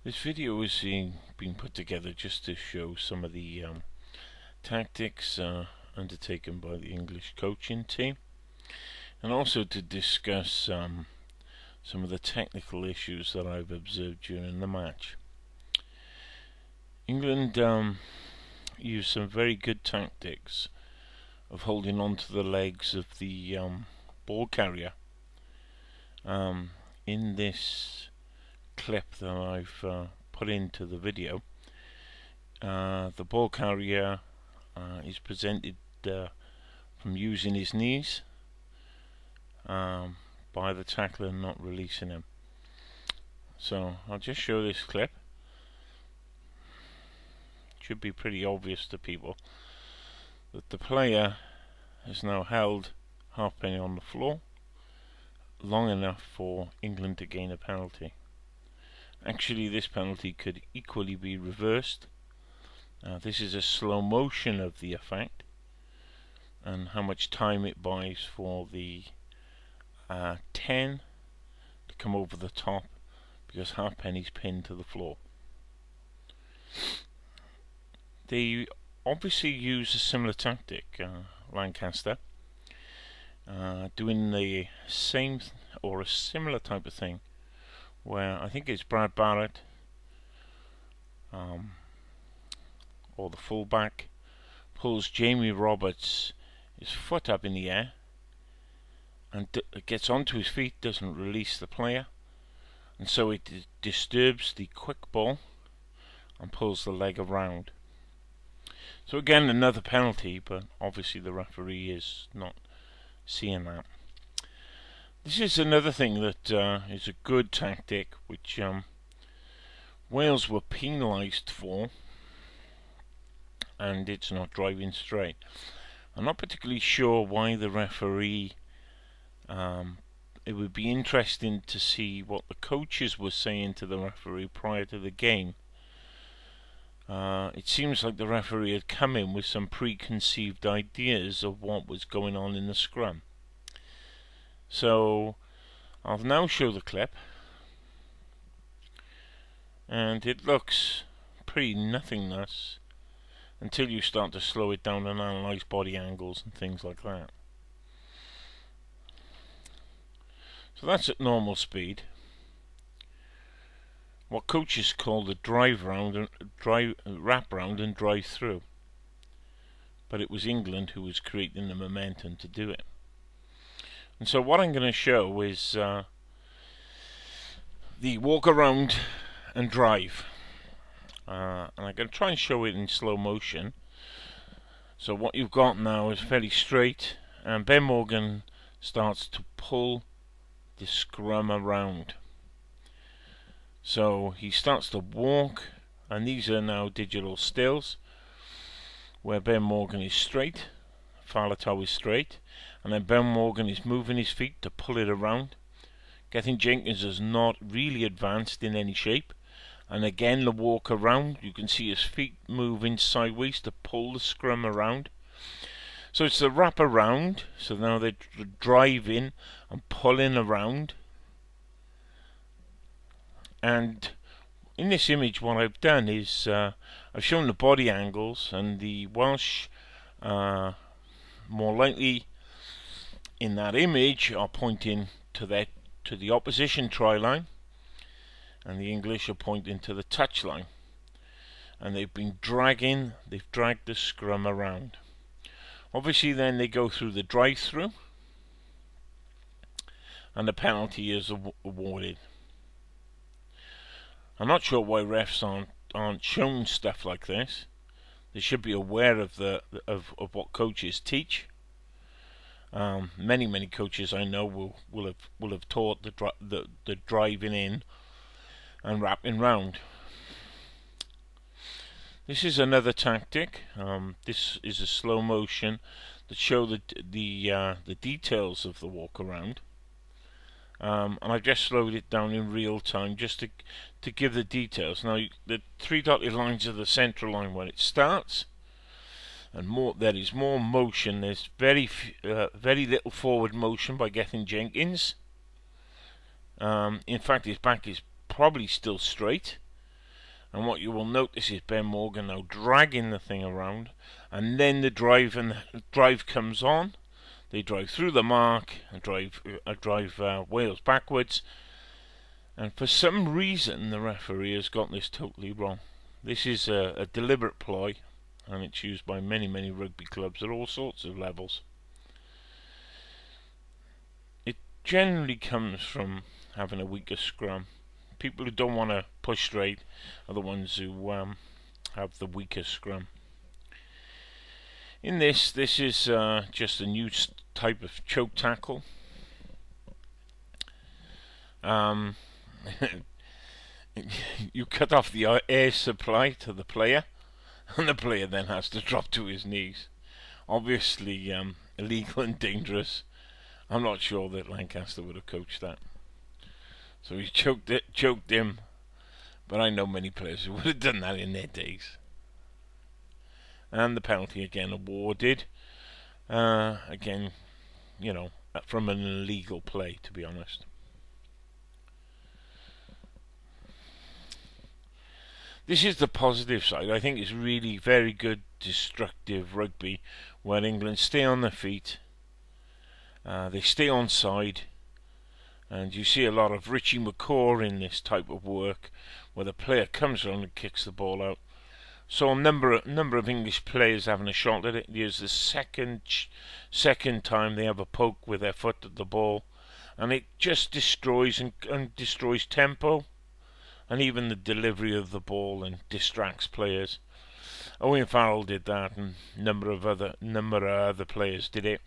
This video is being put together just to show some of the tactics undertaken by the English coaching team, and also to discuss some of the technical issues that I've observed during the match. England used some very good tactics of holding on to the legs of the ball carrier. In this clip that I've put into the video, the ball carrier is presented from using his knees by the tackler not releasing him. So I'll just show this clip. It should be pretty obvious to people that the player has now held Halfpenny on the floor long enough for England to gain a penalty. Actually, this penalty could equally be reversed. This is a slow motion of the effect and how much time it buys for the 10 to come over the top, because Halfpenny's pinned to the floor. They obviously use a similar tactic, Lancaster, doing the same or a similar type of thing, where I think it's Brad Barrett or the fullback pulls Jamie Roberts his foot up in the air and gets onto his feet, doesn't release the player, and so it disturbs the quick ball and pulls the leg around. So again, another penalty, but obviously the referee is not seeing that. This is another thing that is a good tactic, which Wales were penalised for, and it's not driving straight. I'm not particularly sure why the referee. It would be interesting to see what the coaches were saying to the referee prior to the game. It seems like the referee had come in with some preconceived ideas of what was going on in the scrum. So I'll now show the clip, and it looks pretty nothingness until you start to slow it down and analyse body angles and things like that. So that's at normal speed. What coaches call the wrap round and drive through. But it was England who was creating the momentum to do it. And so what I'm going to show is the walk around and drive. And I'm going to try and show it in slow motion. So what you've got now is fairly straight, and Ben Morgan starts to pull the scrum around. So he starts to walk, and these are now digital stills where Ben Morgan is straight, Faletau is straight, and then Ben Morgan is moving his feet to pull it around. Gethin-Jenkins is not really advanced in any shape, and again the walk around, you can see his feet moving sideways to pull the scrum around. So it's the wrap around, so now they're driving and pulling around. And in this image what I've done is I've shown the body angles, and the Welsh more likely in that image are pointing to the opposition try line, and the English are pointing to the touch line, and they've dragged the scrum around. Obviously then they go through the drive-through and the penalty is awarded. I'm not sure why refs aren't shown stuff like this. They should be aware of what coaches teach. Many coaches I know will have taught the driving in and wrapping round. This is another tactic. This is a slow motion that show the details of the walk around. And I've just slowed it down in real time just to give the details. Now the three dotted lines are the central line when it starts, and there is more motion. There's very little forward motion by Gethin-Jenkins. In fact, his back is probably still straight, And what you will notice is Ben Morgan now dragging the thing around, and then the drive comes on. They drive through the mark and drive Wales backwards. And for some reason, the referee has got this totally wrong. This is a deliberate ploy, and it's used by many rugby clubs at all sorts of levels. It generally comes from having a weaker scrum. People who don't want to push straight are the ones who have the weaker scrum. In this is just a new type of choke tackle. You cut off the air supply to the player, and the player then has to drop to his knees. Obviously illegal and dangerous. I'm not sure that Lancaster would have coached that. So he choked him, but I know many players who would have done that in their days. And the penalty again awarded. Again, from an illegal play, to be honest. This is the positive side. I think it's really very good, destructive rugby where England stay on their feet. They stay on side. And you see a lot of Richie McCaw in this type of work, where the player comes around and kicks the ball out. So a number of English players having a shot at it. Here's the second time they have a poke with their foot at the ball, and it just destroys and destroys tempo, and even the delivery of the ball, and distracts players. Owen Farrell did that, and a number of other players did it.